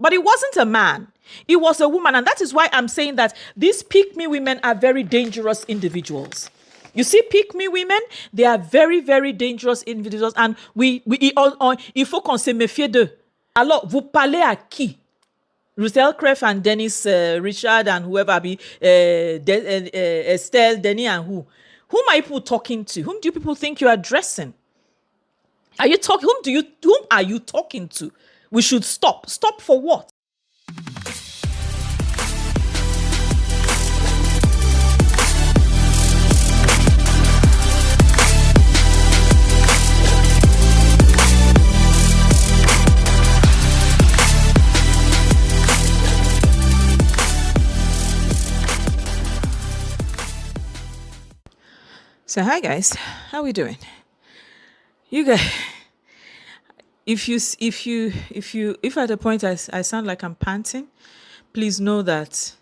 But it wasn't a man. It was a woman. And that is why I'm saying that these pick-me women are very dangerous individuals. You see, pick-me women, they are very, very dangerous individuals. And il faut qu'on se méfie d'eux. Alors, vous parlez à qui? Ruth Elkretf and Dennis, Richard and whoever be, Estelle Denis and who? Whom are people talking to? Whom do people think you are addressing? Are you talking? Whom are you talking to? We should stop. Stop for what? So hi guys, how we doing? You guys, if at a point I sound like I'm panting, please know that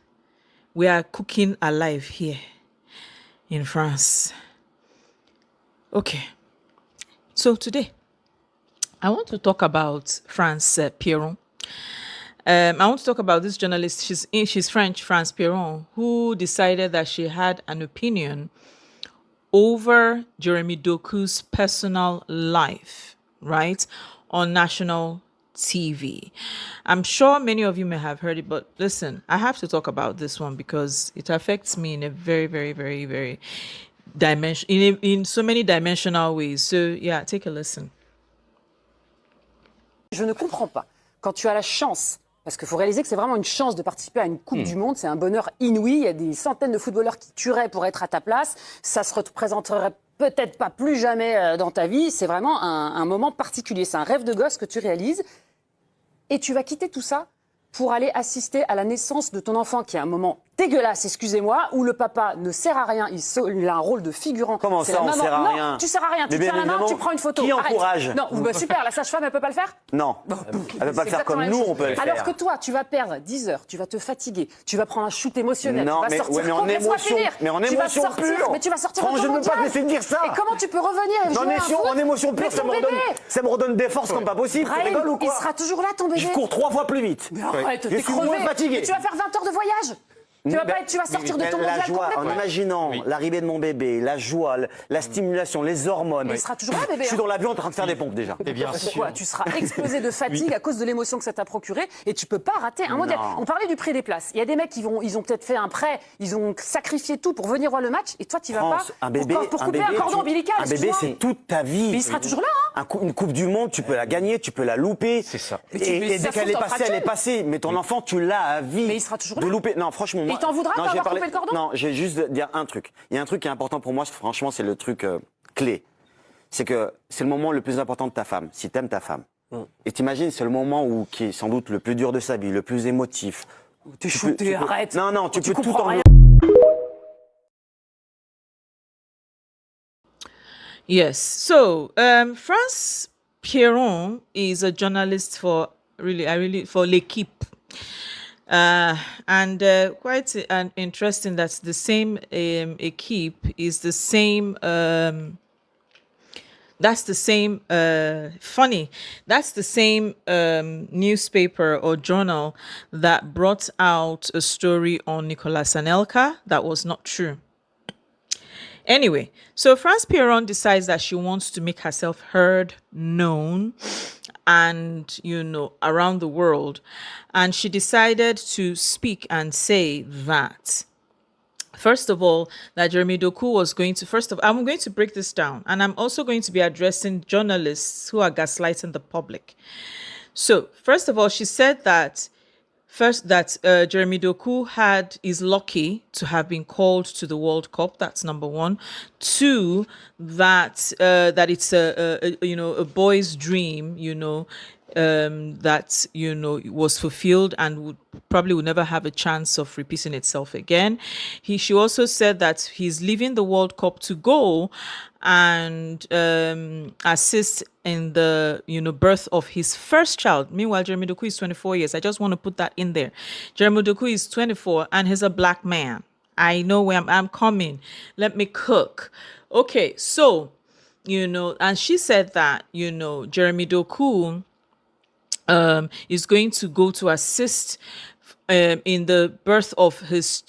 we are cooking alive here in France. Okay, so today I want to talk about France Pierron. I want to talk about this journalist. She's French, France Pierron, who decided that she had an opinion over Jeremy Doku's personal life, right, on national TV. I'm sure many of you may have heard it, but listen, I have to talk about this one because it affects me in a very, very, very, very in so many dimensional ways. So yeah, take a listen. Je ne comprends pas. Quand tu as la chance, parce qu'il faut réaliser que c'est vraiment une chance de participer à une Coupe du Monde, c'est un bonheur inouï, il y a des centaines de footballeurs qui tueraient pour être à ta place, ça se représenterait peut-être pas plus jamais dans ta vie, c'est vraiment un moment particulier, c'est un rêve de gosse que tu réalises, et tu vas quitter tout ça pour aller assister à la naissance de ton enfant, qui est un moment dégueulasse, excusez-moi, où le papa ne sert à rien, il a un rôle de figurant. Comment ça, on sert à rien? Non, tu sers à rien, tu te tiens la main, tu prends une photo. Qui encourage? Non, bah super, la sage-femme, elle peut pas le faire? Non, elle peut pas le faire comme nous, on peut le faire. Alors que toi, tu vas perdre 10 heures, tu vas te fatiguer, tu vas prendre un shoot émotionnel, non, tu vas mais, sortir, ouais, mais en émotion, mais en émotion pure. Mais tu vas sortir Franchement, de je ton ne peux pas te mondial. laisser dire ça. Et comment tu peux revenir et jouer En émotion pure, ça me redonne des forces comme pas possible. Tu rigoles ou quoi? Il sera toujours là, ton bébé. Je cours 3 fois plus vite. Mais arrête, je suis moins fatigué. Mais tu vas faire 20 heures de voyage. Tu vas sortir de ton mondial la joie, complètement. en imaginant l'arrivée de mon bébé, la joie, la stimulation, les hormones. Mais il sera toujours là, bébé. Je suis dans l'avion en train de faire des pompes déjà. Et bien sûr. Tu seras explosé de fatigue à cause de l'émotion que ça t'a procuré et tu peux pas rater un mondial. On parlait du prix des places. Il y a des mecs ils ont peut-être fait un prêt, ils ont sacrifié tout pour venir voir le match et toi tu vas pas pour couper un cordon ombilical. Un bébé c'est toute ta vie. Mais il sera toujours là. Hein. Une coupe du monde, tu peux la gagner, tu peux la louper. C'est ça. Et dès qu'elle est passée, elle est passée. Mais ton enfant, tu l'as à vie. Mais il sera toujours là. De louper. Non, franchement, moi. Et t'en voudras d'avoir coupé le cordon? Non, je vais juste dire un truc. Il y a un truc qui est important pour moi, franchement, c'est le truc clé. C'est que c'est le moment le plus important de ta femme, si t'aimes ta femme. Et t'imagines, c'est le moment qui est sans doute le plus dur de sa vie, le plus émotif. T'es shooté, arrête. Non, tu peux tout en... Yes. So, France Pierron is a journalist for L'Équipe. And quite interesting that the same Équipe is the same newspaper or journal that brought out a story on Nicolas Anelka that was not true. Anyway, so France Pierron decides that she wants to make herself heard, known, and, around the world. And she decided to speak and say that, first of all, that Jeremy Doku was going to, I'm going to break this down. And I'm also going to be addressing journalists who are gaslighting the public. So, first of all, she said that Jeremy Doku is lucky to have been called to the World Cup. That's number one. Two, that it's a boy's dream, that was fulfilled and would never have a chance of repeating itself again. She also said that he's leaving the World Cup to go and assist in the birth of his first child. Meanwhile, Jeremy Doku is 24 years. I just want to put that in there. Jeremy Doku is 24 and he's a black man. I know where I'm coming. Let me cook. Okay, so and she said that Jeremy Doku is going to go to assist in the birth of his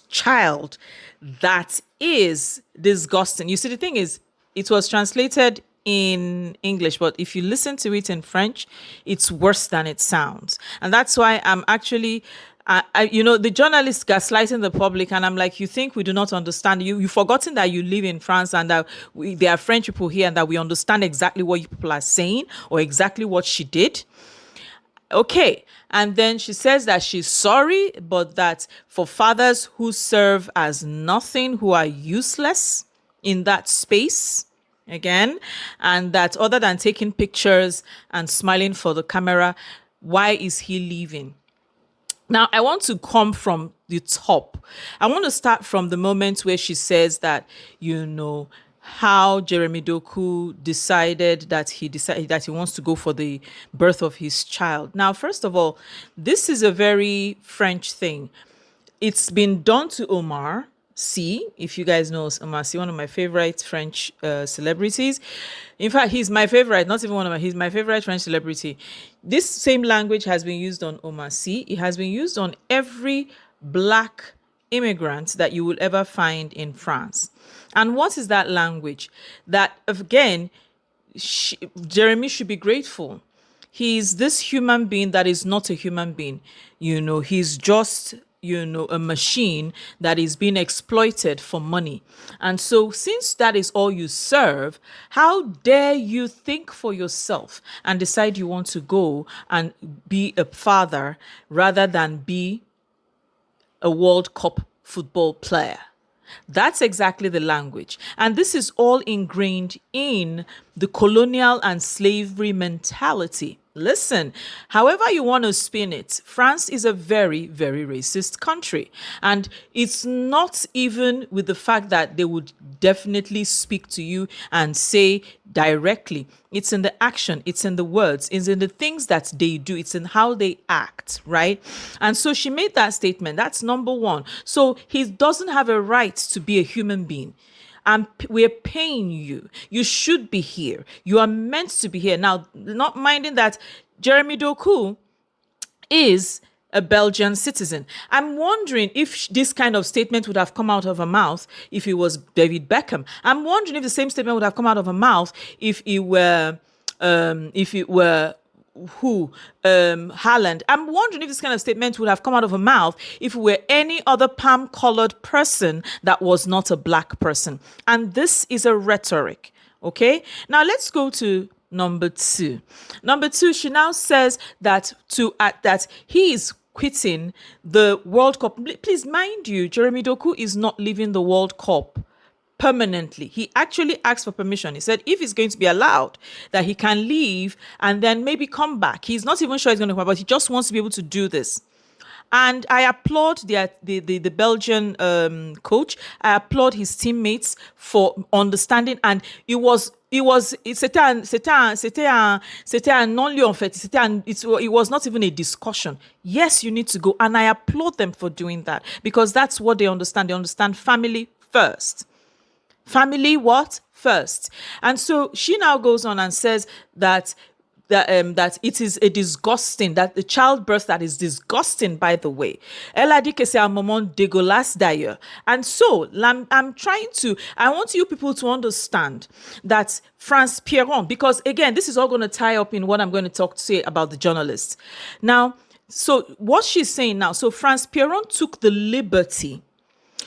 child. That is disgusting. You see, the thing is, it was translated in English, but if you listen to it in French, it's worse than it sounds. And that's why I'm actually, the journalist gaslighting the public, and I'm like, you think we do not understand? You've forgotten that you live in France and that there are French people here and that we understand exactly what you people are saying or exactly what she did. Okay. And then she says that she's sorry, but that for fathers who serve as nothing, who are useless in that space, again, and that other than taking pictures and smiling for the camera, why is he leaving? Now, I want to come from the top. I want to start from the moment where she says that, how Jeremy Doku decided that he wants to go for the birth of his child. Now, first of all, this is a very French thing. It's been done to Omar Sy. If you guys know Omar Sy, one of my favorite French celebrities. In fact, he's my favorite, not even he's my favorite French celebrity. This same language has been used on Omar Sy. It has been used on every black immigrant that you will ever find in France. And what is that language? That, again, Jeremy should be grateful. He's this human being that is not a human being. He's just, a machine that is being exploited for money. And so since that is all you serve, how dare you think for yourself and decide you want to go and be a father rather than be a World Cup football player? That's exactly the language. And this is all ingrained in the colonial and slavery mentality. Listen, however you want to spin it, France is a very, very racist country. And it's not even with the fact that they would definitely speak to you and say directly. It's in the action, it's in the words, it's in the things that they do, it's in how they act, right? And so she made that statement. That's number one. So he doesn't have a right to be a human being. And we're paying you. You should be here. You are meant to be here. Now, not minding that Jeremy Doku is a Belgian citizen. I'm wondering if this kind of statement would have come out of her mouth if it was David Beckham. I'm wondering if the same statement would have come out of her mouth if it were Haaland. I'm wondering if this kind of statement would have come out of her mouth if it were any other palm-colored person that was not a black person. And this is a rhetoric. Okay? Now let's go to number two. Number two, she now says that that he is quitting the World Cup. Please mind you, Jeremy Doku is not leaving the World Cup permanently. He actually asked for permission. He said if he's going to be allowed, that he can leave and then maybe come back. He's not even sure he's going to come back, but he just wants to be able to do this. And I applaud the Belgian coach. I applaud his teammates for understanding. And it was not even a discussion. Yes, you need to go. And I applaud them for doing that because that's what they understand. They understand family first. Family what? First. And so she now goes on and says that it is a disgusting, that the childbirth that is disgusting, by the way. Elle a dit que c'est un moment dégueulasse d'ailleurs. And so I want you people to understand that France Pierron, because again, this is all going to tie up in what I'm going to say about the journalists. Now, so what she's saying now, so France Pierron took the liberty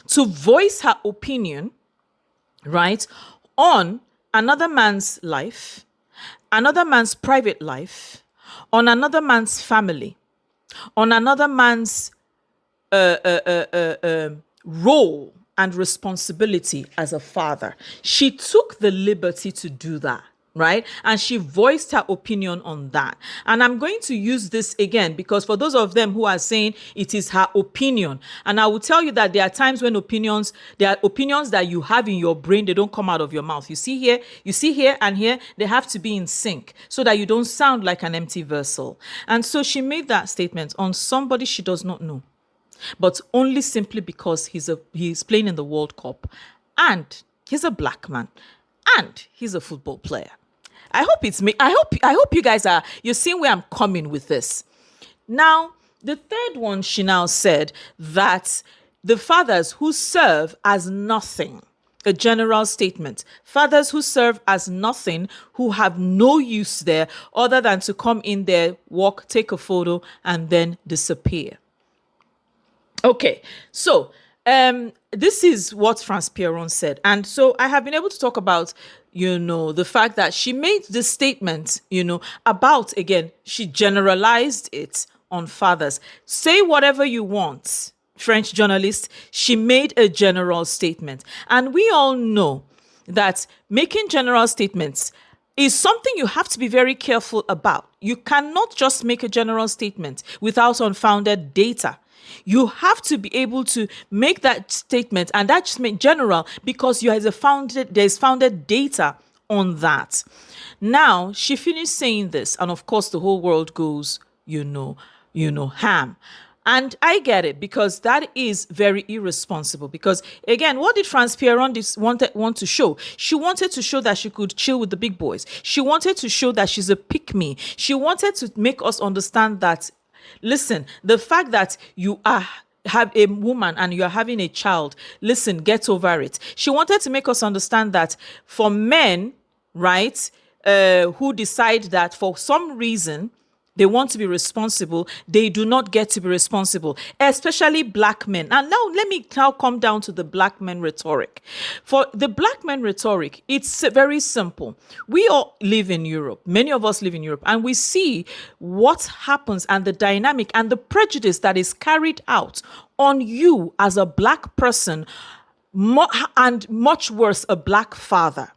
to voice her opinion, right, on another man's life, another man's private life, on another man's family, on another man's role and responsibility as a father. She took the liberty to do that, right? And she voiced her opinion on that. And I'm going to use this again because for those of them who are saying it is her opinion, and I will tell you that there are times when there are opinions that you have in your brain, they don't come out of your mouth. You see here and here, they have to be in sync so that you don't sound like an empty vessel. And so she made that statement on somebody she does not know, but only simply because he's playing in the World Cup and he's a black man and he's a football player. I hope it's me. I hope you guys you're seeing where I'm coming with this. Now, the third one, she now said that the fathers who serve as nothing, a general statement, fathers who serve as nothing, who have no use there other than to come in there, walk, take a photo, and then disappear. Okay, so this is what France Pierron said. And so I have been able to talk about, the fact that she made this statement, about, again, she generalized it on fathers. Say whatever you want, French journalist. She made a general statement. And we all know that making general statements is something you have to be very careful about. You cannot just make a general statement without unfounded data. You have to be able to make that statement, and that just means general, because there's founded data on that. Now, she finished saying this, and of course the whole world goes, ham. And I get it, because that is very irresponsible. Because again, what did France Pierron want to show? She wanted to show that she could chill with the big boys. She wanted to show that she's a pick-me. She wanted to make us understand that, listen, the fact that you have a woman and you're having a child, listen, get over it. She wanted to make us understand that for men, right, who decide that for some reason they want to be responsible, they do not get to be responsible, especially black men. And now let me come down to the black men rhetoric. For the black men rhetoric, it's very simple. We all live in Europe. Many of us live in Europe, and we see what happens and the dynamic and the prejudice that is carried out on you as a black person, and much worse, a black father.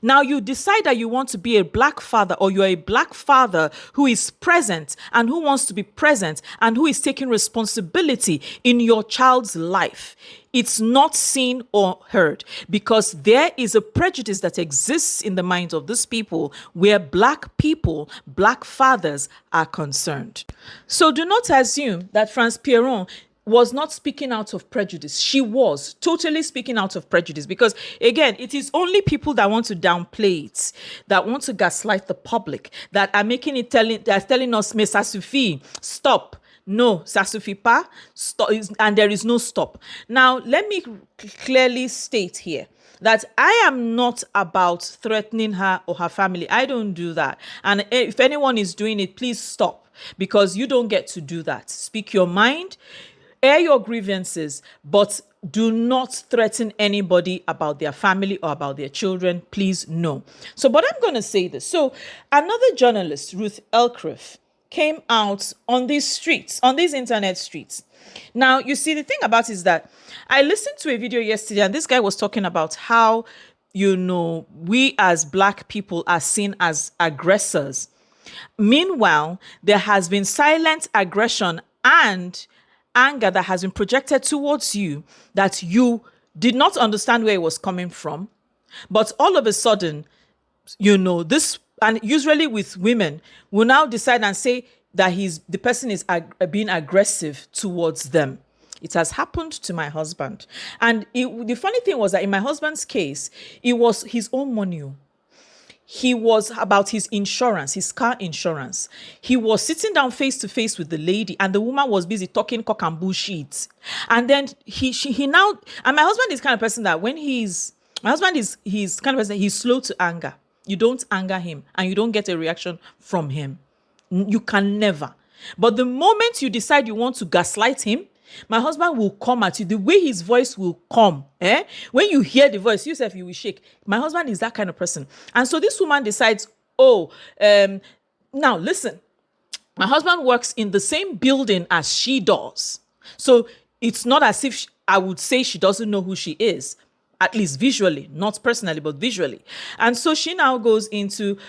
Now you decide that you want to be a black father, or you're a black father who is present and who wants to be present and who is taking responsibility in your child's life. It's not seen or heard, because there is a prejudice that exists in the minds of these people where black people, black fathers are concerned. So do not assume that France Pierron was not speaking out of prejudice. She was totally speaking out of prejudice, because again, it is only people that want to downplay it, that want to gaslight the public, that are making it telling us, mais ça suffit, stop. No, ça suffit pas, stop, and there is no stop. Now, let me clearly state here that I am not about threatening her or her family. I don't do that. And if anyone is doing it, please stop, because you don't get to do that. Speak your mind, air your grievances, but do not threaten anybody about their family or about their children. Please, no. So, but I'm going to say this. So, another journalist, Ruth Elkretf, came out on these streets, on these internet streets. Now, you see, the thing about it is that I listened to a video yesterday, and this guy was talking about how, we as black people are seen as aggressors. Meanwhile, there has been silent aggression and anger that has been projected towards you, that you did not understand where it was coming from. But all of a sudden, this, and usually with women, will now decide and say that the person is being aggressive towards them. It has happened to my husband. And the funny thing was that in my husband's case, it was his own money. He was about his insurance, his car insurance. He was sitting down face to face with the lady, and the woman was busy talking cock and bullshit. And then he now, and my husband is kind of person that when he's kind of person, he's slow to anger. You don't anger him, and you don't get a reaction from him. You can never. But the moment you decide you want to gaslight him, my husband will come at you. The way his voice will come, when you hear the voice, yourself, you will shake. My husband is that kind of person. And so this woman decides, now listen, my husband works in the same building as she does. So it's not as if I would say she doesn't know who she is. At least visually, not personally, but visually. And so she now goes into,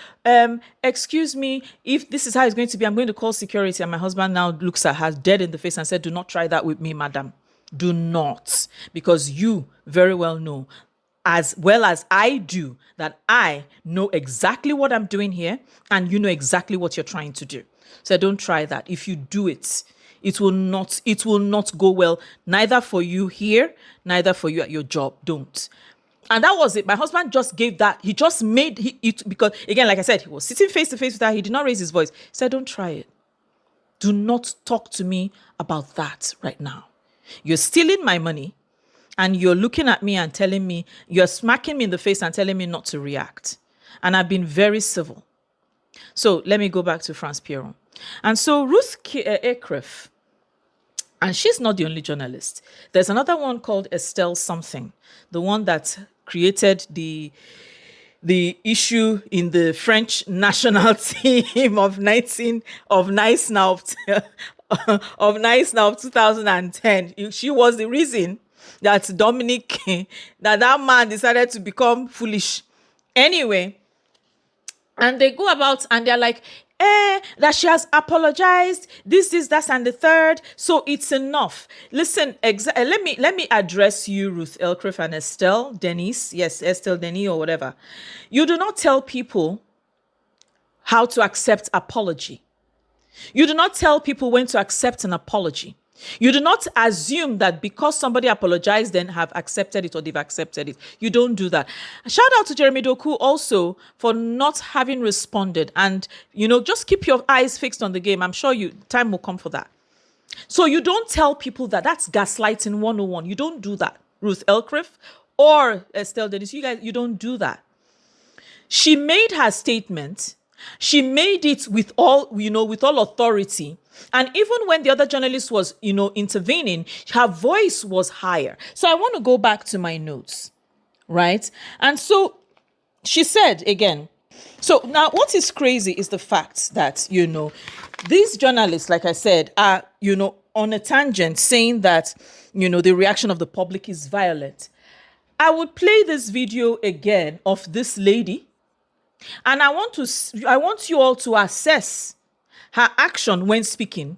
excuse me, if this is how it's going to be, I'm going to call security. And my husband now looks at her dead in the face and said, do not try that with me, madam. Do not. Because you very well know, as well as I do, that I know exactly what I'm doing here, and you know exactly what you're trying to do. So don't try that. If you do it, it will not go well, neither for you here, neither for you at your job. Don't. And that was it. My husband just gave that. He just made it because, again, like I said, he was sitting face to face with her. He did not raise his voice. He said, don't try it. Do not talk to me about that right now. You're stealing my money and you're looking at me and telling me, you're smacking me in the face and telling me not to react. And I've been very civil. So let me go back to France Pierron. And so Ruth Elkretf, and she's not the only journalist. There's another one called Estelle something, the one that created the issue in the French national team of Nice Now of 2010. She was the reason that Dominic, that man decided to become foolish. Anyway, and they go about and they're like, that she has apologized, this, that, and the third, so it's enough. Listen, let me address you, Ruth Elkretf and Estelle Denis. Yes, Estelle Denis or whatever. You do not tell people how to accept apology. You do not tell people when to accept an apology. You do not assume that because somebody apologized, then have accepted it or they've accepted it. You don't do that. Shout out to Jeremy Doku also for not having responded. And, just keep your eyes fixed on the game. I'm sure time will come for that. So you don't tell people that. That's gaslighting 101. You don't do that. Ruth Elkretf or Estelle Denis, you don't do that. She made her statement. She made it with all authority. And even when the other journalist was, intervening, her voice was higher. So I want to go back to my notes, right? And so she said again, so now what is crazy is the fact that, these journalists, like I said, are, on a tangent saying that, the reaction of the public is violent. I would play this video again of this lady. And I want you all to assess her action when speaking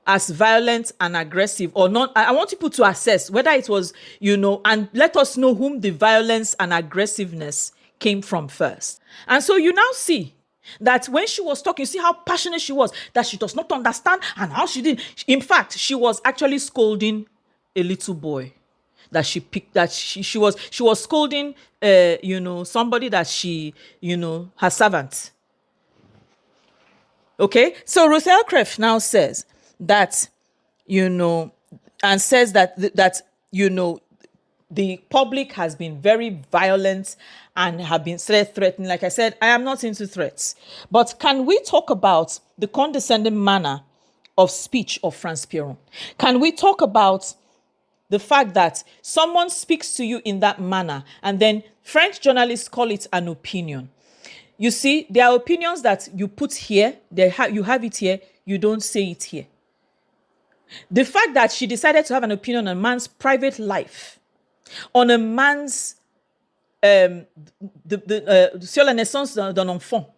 as violent and aggressive or not. I want people to assess whether it was, and let us know whom the violence and aggressiveness came from first. And so you now see that when she was talking, see how passionate she was, that she does not understand and how she did. In fact, she was actually scolding a little boy that she picked, that she was scolding, somebody that she, her servant. Okay, so Ruth Elkretf now says that, and says that the public has been very violent and have been threatening. Like I said, I am not into threats. But can we talk about the condescending manner of speech of France Pierron? Can we talk about the fact that someone speaks to you in that manner and then French journalists call it an opinion? You see, there are opinions that you put here, you have it here, you don't say it here. The fact that she decided to have an opinion on a man's private life, on a man's sur la naissance d'un enfant,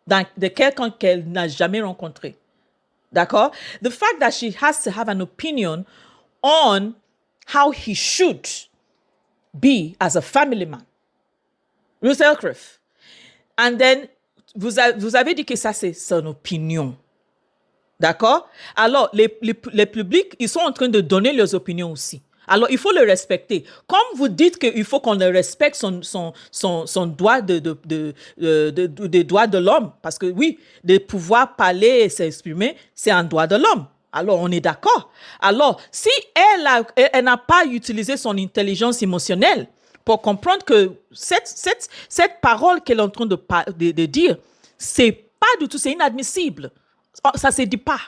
de quelqu'un qu'elle n'a jamais rencontré. D'accord? The fact that she has to have an opinion on how he should be as a family man. Ruth Elkretf. And then, vous avez dit que ça, c'est son opinion. D'accord? Alors, les publics, ils sont en train de donner leurs opinions aussi. Alors, il faut le respecter. Comme vous dites qu'il faut qu'on le respecte son droit des droits de l'homme. Parce que oui, de pouvoir parler et s'exprimer, c'est un droit de l'homme. Alors, on est d'accord. Alors, si elle n'a pas utilisé son intelligence émotionnelle pour comprendre que cette parole qu'elle est en train de dire, c'est pas du tout, c'est inadmissible. Ça se dit pas.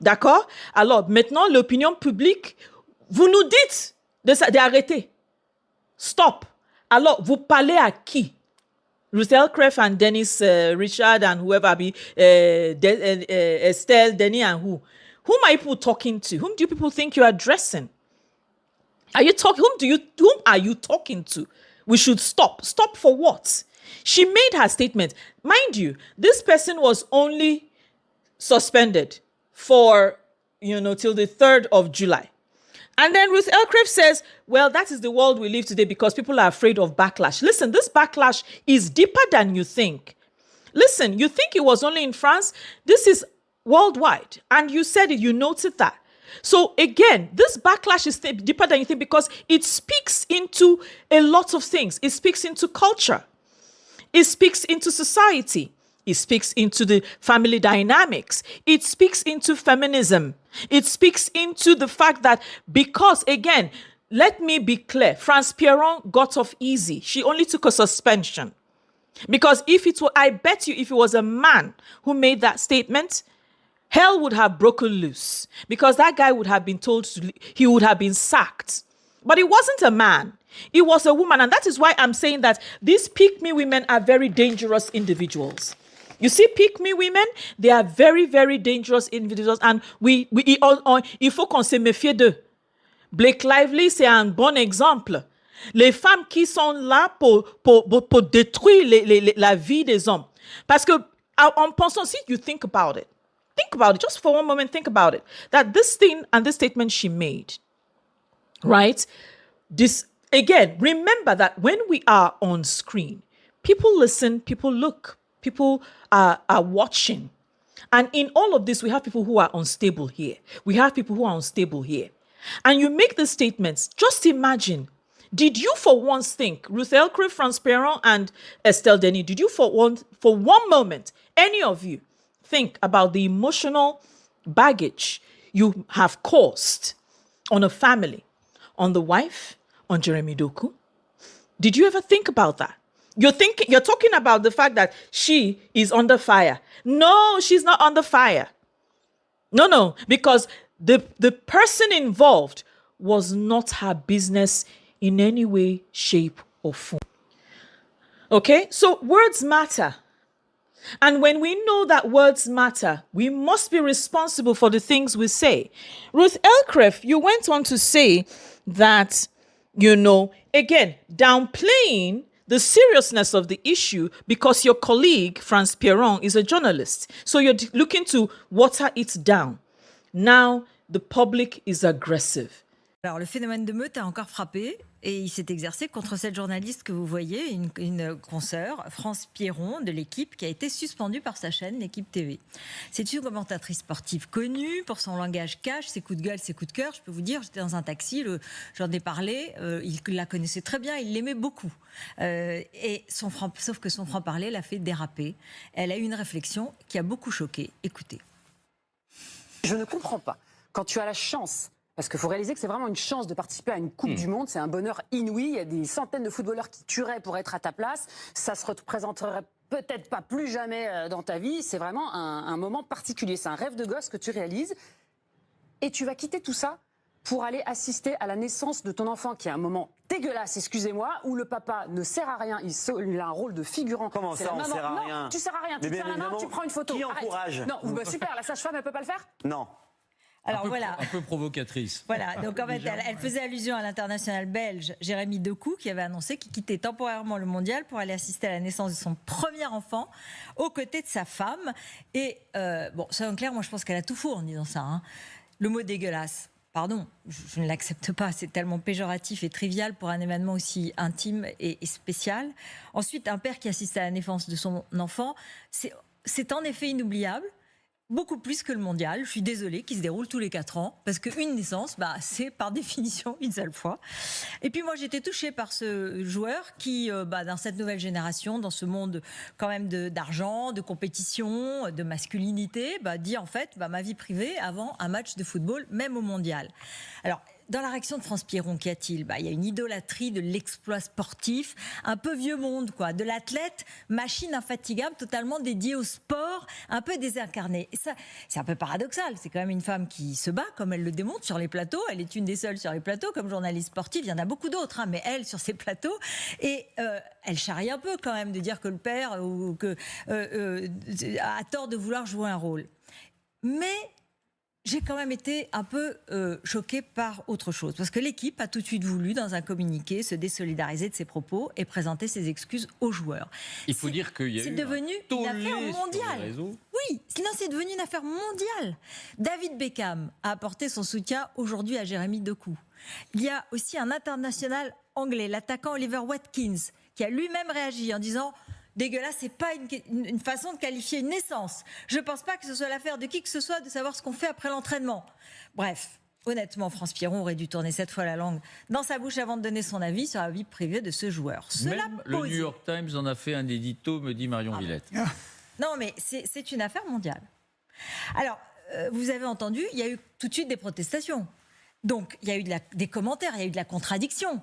D'accord? Alors, maintenant, l'opinion publique, vous nous dites d'arrêter. Stop. Alors, vous parlez à qui? Ruth Elkretf and Dennis, Richard and whoever be, Estelle, Denis and who? Whom are you talking to? Whom do you people think you're addressing? Whom are you talking to? We should stop. Stop for what? She made her statement. Mind you, this person was only suspended for, till the 3rd of July. And then Ruth Elkretf says, well, that is the world we live today because people are afraid of backlash. Listen, this backlash is deeper than you think. Listen, you think it was only in France? This is worldwide. And you said it, you noted that. So again, this backlash is deeper than you think because it speaks into a lot of things. It speaks into culture. It speaks into society. It speaks into the family dynamics. It speaks into feminism. It speaks into the fact that because, again, let me be clear, France Pierron got off easy. She only took a suspension. Because if it were, I bet you if it was a man who made that statement, hell would have broken loose. Because that guy would have been told he would have been sacked. But it wasn't a man. It was a woman. And that is why I'm saying that these pick-me women are very dangerous individuals. You see, pick-me women, they are very, very dangerous individuals. And il faut qu'on se méfie d'eux. Blake Lively, c'est un bon exemple. Les femmes qui sont là pour détruire la vie des hommes. Parce que, en pensant, si you think about it, just for one moment, think about it, that this thing and this statement she made, right? This, again, remember that when we are on screen, people listen, people look, people are watching. And in all of this, we have people who are unstable here. We have people who are unstable here. And you make the statements, just imagine, did you for once think, Ruth Elkretf, France Pierron, and Estelle Denis, did you for one moment, any of you, think about the emotional baggage you have caused on a family, on the wife, on Jeremy Doku? Did you ever think about that? You're talking about the fact that she is under fire. No, she's not under fire. No, because the person involved was not her business in any way, shape, or form. Okay, so words matter. And when we know that words matter, we must be responsible for the things we say. Ruth Elkretf, you went on to say that, again, downplaying the seriousness of the issue because your colleague, France Pierron, is a journalist. So you're looking to water it down. Now, the public is aggressive. Alors, le phénomène de meute a encore frappé et il s'est exercé contre cette journaliste que vous voyez, une consoeur, France Pierron, de l'équipe, qui a été suspendue par sa chaîne, l'équipe TV. C'est une commentatrice sportive connue pour son langage cash, ses coups de gueule, ses coups de cœur. Je peux vous dire, j'étais dans un taxi, j'en ai parlé, il la connaissait très bien, il l'aimait beaucoup. Sauf que son franc-parler l'a fait déraper. Elle a eu une réflexion qui a beaucoup choqué. Écoutez. Je ne comprends pas. Quand tu as la chance, parce qu'il faut réaliser que c'est vraiment une chance de participer à une Coupe du Monde, c'est un bonheur inouï, il y a des centaines de footballeurs qui tueraient pour être à ta place, ça se représenterait peut-être pas plus jamais dans ta vie, c'est vraiment un moment particulier, c'est un rêve de gosse que tu réalises, et tu vas quitter tout ça pour aller assister à la naissance de ton enfant, qui est un moment dégueulasse, excusez-moi, où le papa ne sert à rien, il a un rôle de figurant. Comment ça, on sert à rien? Non, tu sers à rien, tu te tiens la main, tu prends une photo. Qui encourage? Non, bah super, la sage-femme, elle peut pas le faire? Non. Alors voilà. Un peu provocatrice. Voilà, donc en fait, elle faisait allusion à l'international belge Jeremy Doku, qui avait annoncé qu'il quittait temporairement le mondial pour aller assister à la naissance de son premier enfant aux côtés de sa femme. Et bon, soyons clairs, moi je pense qu'elle a tout faux en disant ça. Hein. Le mot dégueulasse, pardon, je ne l'accepte pas, c'est tellement péjoratif et trivial pour un événement aussi intime et spécial. Ensuite, un père qui assiste à la naissance de son enfant, c'est en effet inoubliable. Beaucoup plus que le mondial, je suis désolée, qui se déroule tous les 4 ans, parce qu'une naissance, c'est par définition une seule fois. Et puis moi, j'étais touchée par ce joueur qui, dans cette nouvelle génération, dans ce monde quand même d'argent, de compétition, de masculinité, dit en fait, ma vie privée avant un match de football, même au mondial. Alors, dans la réaction de France Pierron, qu'y a-t-il ? Il y a une idolâtrie de l'exploit sportif, un peu vieux monde, quoi, de l'athlète, machine infatigable, totalement dédiée au sport, un peu désincarnée. Et ça, c'est un peu paradoxal. C'est quand même une femme qui se bat, comme elle le démontre sur les plateaux. Elle est une des seules sur les plateaux, comme journaliste sportive. Il y en a beaucoup d'autres, mais elle, sur ces plateaux. Et elle charrie un peu, quand même, de dire que le père a tort de vouloir jouer un rôle. Mais j'ai quand même été un peu choquée par autre chose. Parce que l'équipe a tout de suite voulu, dans un communiqué, se désolidariser de ses propos et présenter ses excuses aux joueurs. Il faut dire qu'il y a eu devenu une affaire mondiale. Oui, sinon c'est devenu une affaire mondiale. David Beckham a apporté son soutien aujourd'hui à Jeremy Doku. Il y a aussi un international anglais, l'attaquant Oliver Watkins, qui a lui-même réagi en disant... Dégueulasse, c'est pas une façon de qualifier une naissance. Je pense pas que ce soit l'affaire de qui que ce soit de savoir ce qu'on fait après l'entraînement. Bref, honnêtement, France Pierron aurait dû tourner 7 fois la langue dans sa bouche avant de donner son avis sur la vie privée de ce joueur. Même le New York Times en a fait un édito, me dit Marion Villette. Non, mais c'est une affaire mondiale. Alors, vous avez entendu, il y a eu tout de suite des protestations. Donc, il y a eu des commentaires, il y a eu de la contradiction.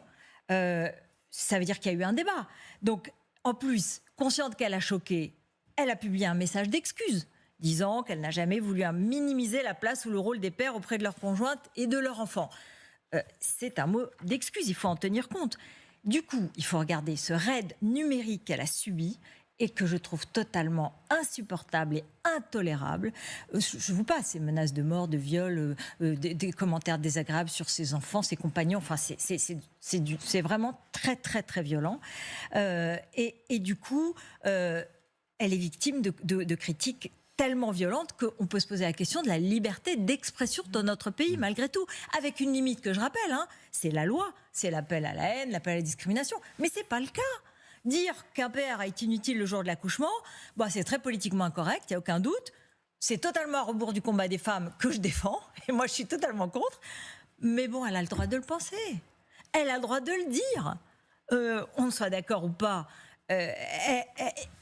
Ça veut dire qu'il y a eu un débat. Donc, en plus, consciente qu'elle a choqué, elle a publié un message d'excuse, disant qu'elle n'a jamais voulu minimiser la place ou le rôle des pères auprès de leurs conjointes et de leurs enfants. C'est un mot d'excuse, il faut en tenir compte. Du coup, il faut regarder ce raid numérique qu'elle a subi et que je trouve totalement insupportable et intolérable. Je vous passe ces menaces de mort, de viol, des commentaires désagréables sur ses enfants, ses compagnons. Enfin, c'est vraiment très, très, très violent. Et du coup, elle est victime de critiques tellement violentes qu'on peut se poser la question de la liberté d'expression dans notre pays, malgré tout. Avec une limite que je rappelle, c'est la loi, c'est l'appel à la haine, l'appel à la discrimination. Mais ce n'est pas le cas. Dire qu'un père est inutile le jour de l'accouchement, c'est très politiquement incorrect, il n'y a aucun doute. C'est totalement à rebours du combat des femmes que je défends, et moi je suis totalement contre. Mais bon, elle a le droit de le penser. Elle a le droit de le dire. On soit d'accord ou pas.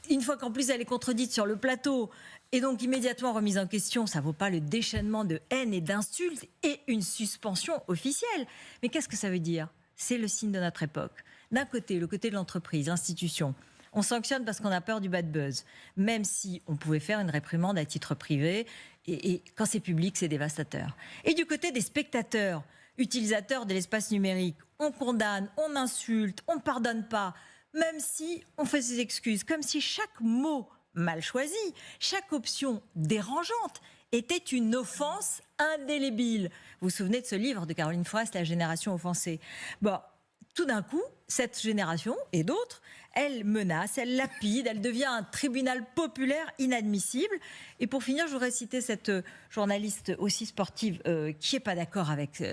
Une fois qu'en plus elle est contredite sur le plateau, et donc immédiatement remise en question, ça ne vaut pas le déchaînement de haine et d'insultes et une suspension officielle. Mais qu'est-ce que ça veut dire ? C'est le signe de notre époque. D'un côté, le côté de l'entreprise, l'institution, on sanctionne parce qu'on a peur du bad buzz, même si on pouvait faire une réprimande à titre privé, et quand c'est public, c'est dévastateur. Et du côté des spectateurs, utilisateurs de l'espace numérique, on condamne, on insulte, on ne pardonne pas, même si on fait ses excuses, comme si chaque mot mal choisi, chaque option dérangeante était une offense indélébile. Vous vous souvenez de ce livre de Caroline Fourest, La génération offensée ? Tout d'un coup, cette génération et d'autres, elle menace, elle lapide, elle devient un tribunal populaire inadmissible. Et pour finir, je voudrais citer cette journaliste aussi sportive qui n'est pas d'accord avec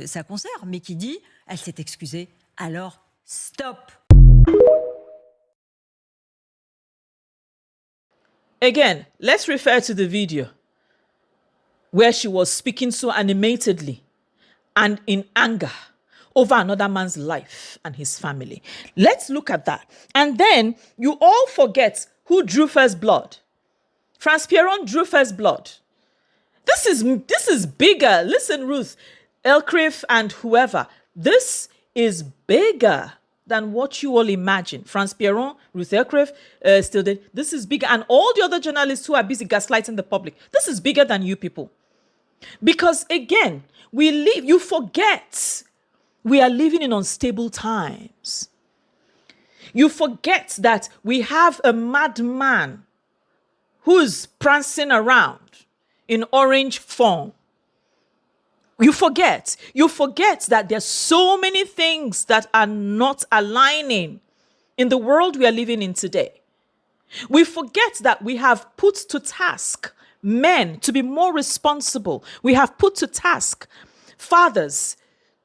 sa consoeur, mais qui dit, elle s'est excusée, alors stop. Again, let's refer to the video where she was speaking so animatedly and in anger over another man's life and his family. Let's look at that. And then you all forget who drew first blood. France Pierron drew first blood. This is bigger. Listen, Ruth Elkretf and whoever. This is bigger than what you all imagine. France Pierron, Ruth Elkretf, Estelle Denis. This is bigger. And all the other journalists who are busy gaslighting the public. This is bigger than you people. Because again, you forget we are living in unstable times. You forget that we have a madman who's prancing around in orange form. You forget that there's so many things that are not aligning in the world we are living in today. We forget that we have put to task men to be more responsible. We have put to task fathers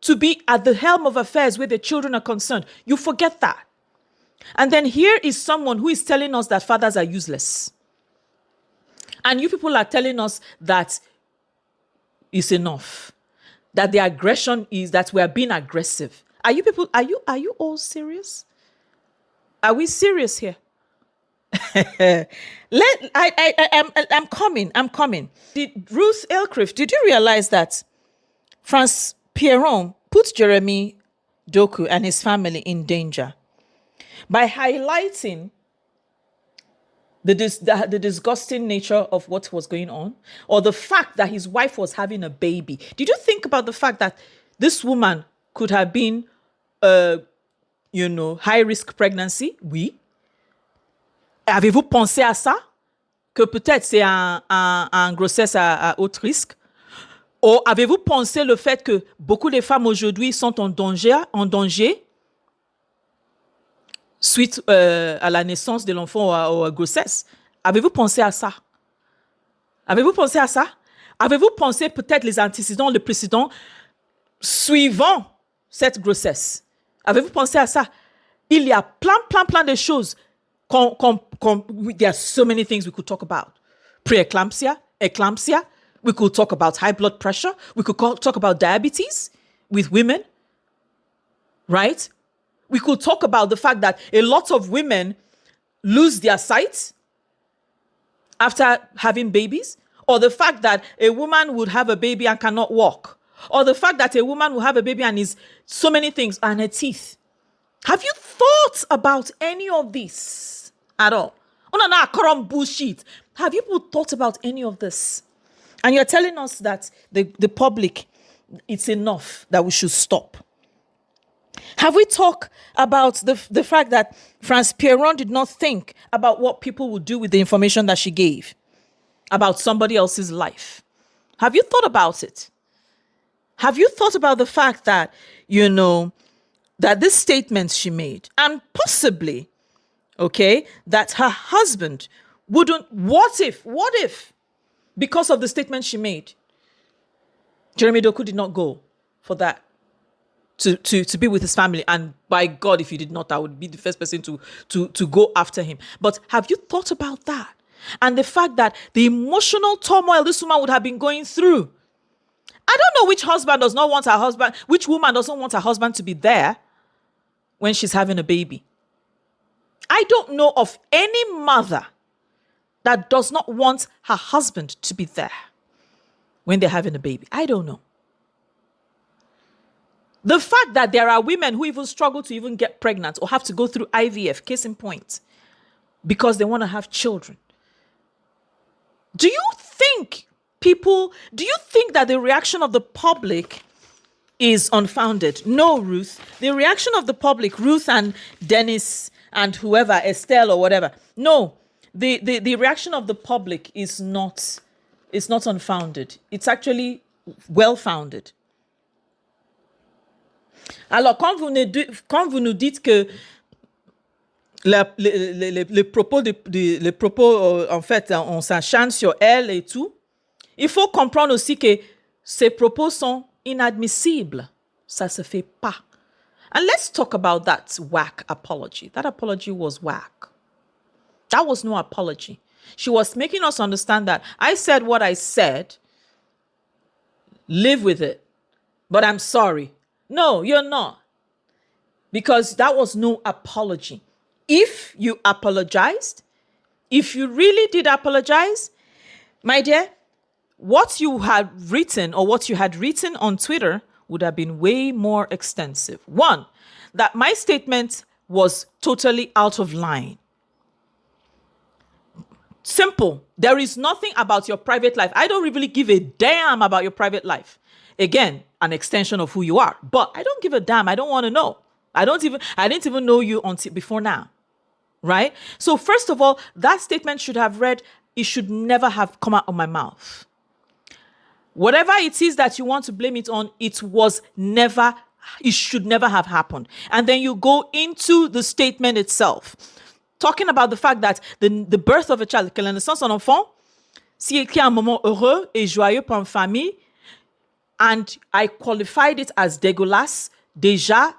to be at the helm of affairs where the children are concerned. You forget that. And then here is someone who is telling us that fathers are useless. And you people are telling us that it's enough. That the aggression is that we are being aggressive. Are you all serious? Are we serious here? I'm coming. Ruth Elkretf, did you realize that France Pierron put Jeremy Doku and his family in danger by highlighting the disgusting nature of what was going on, or the fact that his wife was having a baby? Did you think about the fact that this woman could have been, high-risk pregnancy? Oui. Avez-vous pensé à ça? Que peut-être c'est un grossesse à haut risque? Ou avez-vous pensé le fait que beaucoup de femmes aujourd'hui sont en danger suite à la naissance de l'enfant ou à la grossesse? Avez-vous pensé à ça? Avez-vous pensé peut-être les antécédents, le précédent suivant cette grossesse? Avez-vous pensé à ça? Il y a plein de choses. There are so many things we could talk about. Pre-eclampsia, eclampsia, We could talk about high blood pressure. We could talk about diabetes with women, right? We could talk about the fact that a lot of women lose their sight after having babies, or the fact that a woman would have a baby and cannot walk, or the fact that a woman will have a baby and is so many things, and her teeth. Have you thought about any of this at all? Oh, no, current bullshit. Have you thought about any of this? And you're telling us that the public, it's enough, that we should stop. Have we talked about the fact that France Pierron did not think about what people would do with the information that she gave about somebody else's life? Have you thought about it? Have you thought about the fact that, that this statement she made, and possibly, that her husband wouldn't, what if, because of the statement she made, Jeremy Doku did not go for that, to be with his family. And by God, if he did not, I would be the first person to go after him. But have you thought about that? And the fact that the emotional turmoil this woman would have been going through. I don't know which husband does not want her husband, which woman doesn't want her husband to be there when she's having a baby. I don't know of any mother that does not want her husband to be there when they're having a baby. I don't know. The fact that there are women who even struggle to even get pregnant or have to go through IVF, case in point, because they want to have children. Do you think that the reaction of the public is unfounded? No, Ruth. The reaction of the public, Ruth and Dennis and whoever, Estelle or whatever. No, the reaction of the public is not unfounded. It's actually well-founded. Alors, quand vous nous dites que les propos, en fait, on s'acharne sur elle et tout, il faut comprendre aussi que ces propos sont inadmissibles. Ça se fait pas. And let's talk about that whack apology. That apology was whack. That was no apology. She was making us understand that I said what I said. Live with it. But I'm sorry. No, you're not. Because that was no apology. If you apologized, if you really did apologize, my dear, what you had written or what you had written on Twitter would have been way more extensive. One, that my statement was totally out of line. Simple. There is nothing about your private life. I don't really give a damn about your private life. Again, an extension of who you are. But I don't give a damn. I don't want to know. I didn't even know you until before now. Right? So first of all, that statement should have read, it should never have come out of my mouth. Whatever it is that you want to blame it on, it should never have happened. And then you go into the statement itself, talking about the fact that the birth of a child, que la naissance d'un enfant, si il y a un moment heureux et joyeux pour une famille, and I qualified it as dégueulasse, déjà,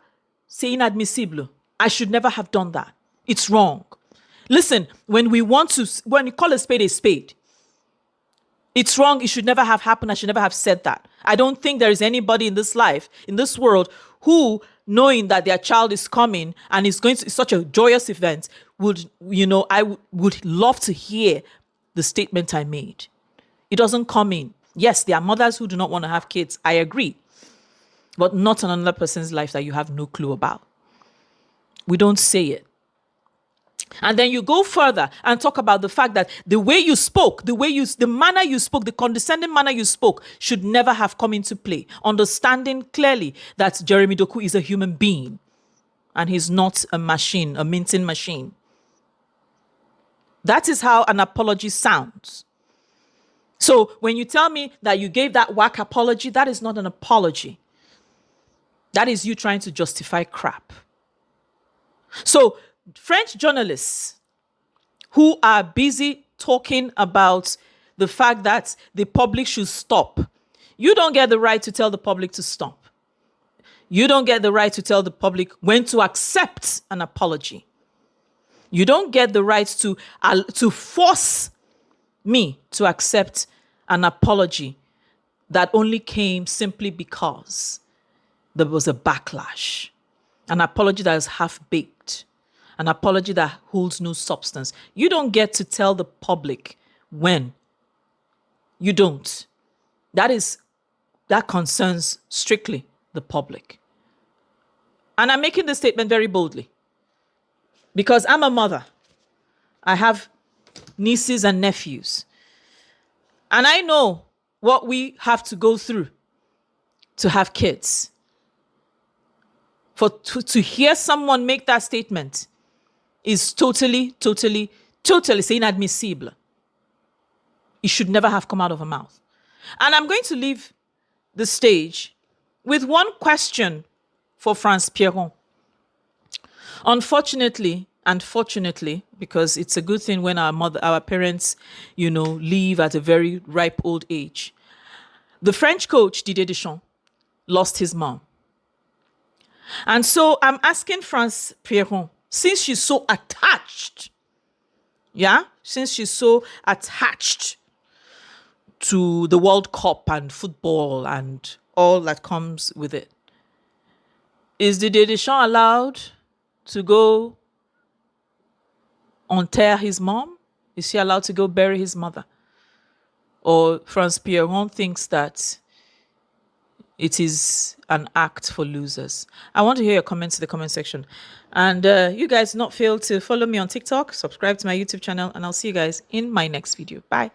c'est inadmissible. I should never have done that. It's wrong. Listen, when you call a spade, it's wrong. It should never have happened. I should never have said that. I don't think there is anybody in this life, in this world, who, knowing that their child is coming and is going to such a joyous event, I would love to hear the statement I made. It doesn't come in. Yes, there are mothers who do not want to have kids. I agree. But not on another person's life that you have no clue about. We don't say it. And then you go further and talk about the fact that the way you spoke, the manner you spoke, the condescending manner you spoke should never have come into play. Understanding clearly that Jeremy Doku is a human being and he's not a machine, a minting machine. That is how an apology sounds. So when you tell me that you gave that whack apology, that is not an apology. That is you trying to justify crap. So French journalists who are busy talking about the fact that the public should stop, you don't get the right to tell the public to stop. You don't get the right to tell the public when to accept an apology. You don't get the right to force me to accept an apology that only came simply because there was a backlash. An apology that is half-baked. An apology that holds no substance. You don't get to tell the public when. You don't. That concerns strictly the public. And I'm making this statement very boldly because I'm a mother. I have nieces and nephews. And I know what we have to go through to have kids. To hear someone make that statement is totally inadmissible. It should never have come out of her mouth. And I'm going to leave the stage with one question for France Pierron. Unfortunately, because it's a good thing when our parents, leave at a very ripe old age. The French coach, Didier Deschamps, lost his mom. And so I'm asking France Pierron, since she's so attached, to the World Cup and football and all that comes with it, is Didier Deschamps allowed to go enterre his mom? Is he allowed to go bury his mother? Or France Pierron thinks that it is an act for losers? I want to hear your comments in the comment section. And you guys do not fail to follow me on TikTok, subscribe to my YouTube channel, and I'll see you guys in my next video. Bye.